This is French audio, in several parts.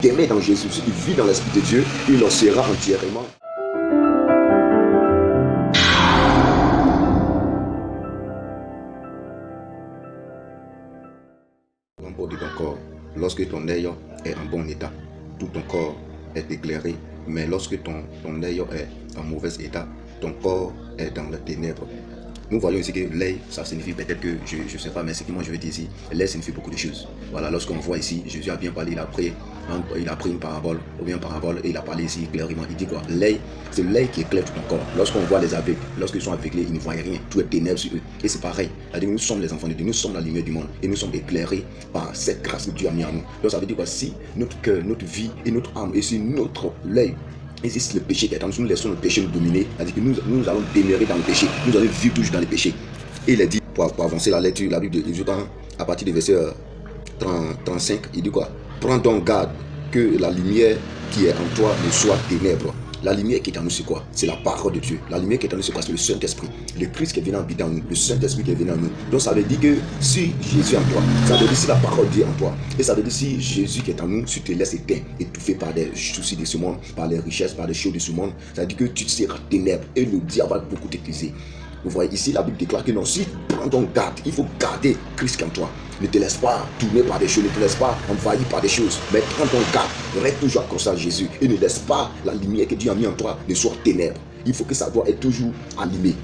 T'aimer dans Jésus, si tu vis dans l'Esprit de Dieu, il en sera entièrement. L'ombre de ton corps, lorsque ton œil est en bon état, tout ton corps est éclairé, mais lorsque ton œil est en mauvais état, ton corps est dans les ténèbres. Nous voyons ici que l'œil, ça signifie peut-être que, je ne sais pas, mais ce que moi je veux dire ici, l'œil signifie beaucoup de choses. Voilà, lorsqu'on voit ici, Jésus a bien parlé, il a pris une parabole, ou bien une parabole, et il a parlé ici clairement. Il dit quoi? L'œil, c'est l'œil qui éclaire tout ton corps. Lorsqu'on voit les aveugles, lorsqu'ils sont aveuglés, ils ne voient rien, tout est ténèbres sur eux. Et c'est pareil, c'est-à-dire nous sommes les enfants de Dieu, nous sommes la lumière du monde, et nous sommes éclairés par cette grâce que Dieu a mis en nous. Donc ça veut dire quoi? Si notre cœur, notre vie et notre âme, et si notre l'œil, et si le péché qui est en nous, nous laissons le péché nous dominer, c'est-à-dire que nous allons demeurer dans le péché, nous allons vivre toujours dans le péché. Et il est dit, pour avancer la lecture, la Bible de Jésus, à partir du verset 35, il dit quoi? Prends donc garde que la lumière qui est en toi ne soit ténèbres. La lumière qui est en nous, c'est quoi? C'est la parole de Dieu. La lumière qui est en nous, c'est quoi? C'est le Saint-Esprit. Le Christ qui est venu habiter en nous. Le Saint-Esprit qui est venu en nous. Donc ça veut dire que si Jésus est en toi, ça veut dire si la parole de Dieu est en toi. Et ça veut dire si Jésus qui est en nous, si tu te laisses étouffer par des soucis de ce monde, par les richesses, par les choses de ce monde, ça veut dire que tu seras ténèbres et le diable va beaucoup t'utiliser. Vous voyez ici, la Bible déclare que non, si prends donc garde, il faut garder Christ en toi. Ne te laisse pas tourner par des choses, ne te laisse pas envahir par des choses, mais prends donc garde, reste toujours accroché à Jésus et ne laisse pas la lumière que Dieu a mis en toi ne soit ténèbres. Il faut que ça doit être toujours allumé.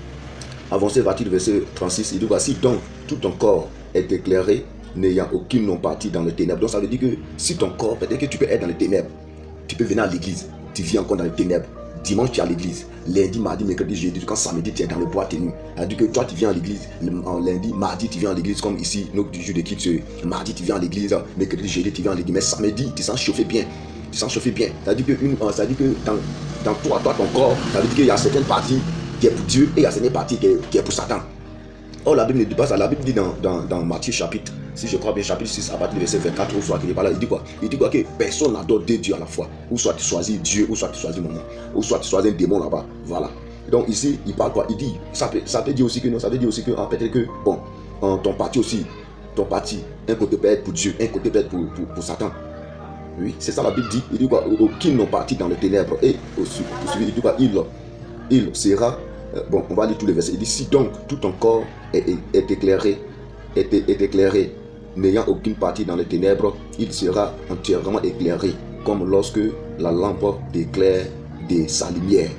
Avancez à partir du verset 36, il dit voici donc tout ton corps est éclairé, n'ayant aucune non-partie dans les ténèbres. Donc ça veut dire que si ton corps, peut-être que tu peux être dans les ténèbres, tu peux venir à l'église, tu vis encore dans les ténèbres. Dimanche, tu es à l'église. Lundi, mardi, mercredi, jeudi, quand samedi, tu es dans le bois tenu. C'est-à-dire que toi, tu viens à l'église. Lundi, mardi, tu viens à l'église, comme ici, notre jour de quitte. Mardi, tu viens à l'église. Mercredi, jeudi, tu viens à l'église. Mais samedi, tu sens chauffer bien. Tu sens chauffer bien. C'est-à-dire que dans toi, ton corps, ça veut dire qu'il y a certaines parties qui est pour Dieu et il y a certaines parties qui est pour Satan. Or, la Bible ne dit pas ça. La Bible dit dans Matthieu chapitre, si je crois bien, chapitre 6, à partir du verset 24, ou soit qu'il est pas là, il dit quoi? Il dit quoi? Que personne n'adore deux dieux à la fois. Ou soit tu choisis Dieu, ou soit tu choisis maman, ou soit tu choisis un démon là-bas. Voilà. Donc ici, il parle quoi? Il dit, ça peut dire aussi que non, ça veut dire aussi que peut-être que, bon, ton parti aussi, un côté peut être pour Dieu, un côté peut être pour Satan. Oui, c'est ça la Bible dit. Il dit quoi? Aucun n'ont parti dans les ténèbres. Et aussi, il dit quoi? Il sera. Bon, on va lire tous les versets. Il dit, si donc tout ton corps est éclairé, n'ayant aucune partie dans les ténèbres, il sera entièrement éclairé, comme lorsque la lampe éclaire de sa lumière.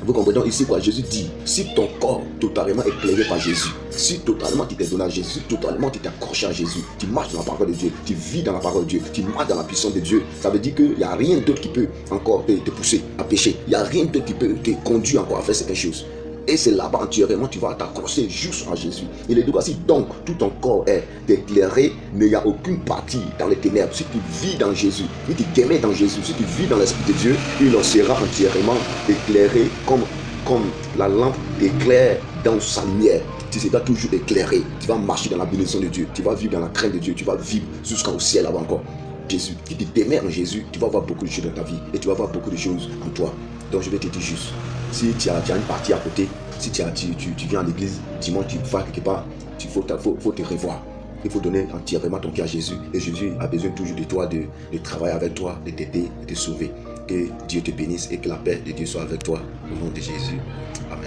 Vous comprenez donc ici quoi? Jésus dit, si ton corps totalement éclairé par Jésus, si totalement tu t'es donné à Jésus, si totalement tu t'es accroché à Jésus, tu marches dans la parole de Dieu, tu vis dans la parole de Dieu, tu marches dans la puissance de Dieu, ça veut dire qu'il n'y a rien d'autre qui peut encore te pousser à pécher. Il n'y a rien d'autre qui peut te conduire encore à faire certaines choses. Et c'est là-bas entièrement tu vas t'accrocher juste à Jésus. Il est dit voici donc tout ton corps est éclairé, mais il n'y a aucune partie dans les ténèbres. Si tu vis dans Jésus, si tu t'aimes dans Jésus, si tu vis dans l'Esprit de Dieu, il en sera entièrement éclairé comme la lampe éclaire dans sa lumière. Tu seras toujours éclairé. Tu vas marcher dans la bénédiction de Dieu. Tu vas vivre dans la crainte de Dieu. Tu vas vivre jusqu'au ciel là-bas encore. Jésus, si tu t'aimes en Jésus, tu vas voir beaucoup de choses dans ta vie et tu vas voir beaucoup de choses en toi. Donc je vais te dire juste, si tu as une partie à côté, si tu viens à l'église, dimanche tu vas quelque part, il faut te revoir. Il faut donner entièrement ton cœur à Jésus. Et Jésus a besoin toujours de toi, de travailler avec toi, de t'aider, de te sauver. Que Dieu te bénisse et que la paix de Dieu soit avec toi. Au nom de Jésus. Amen.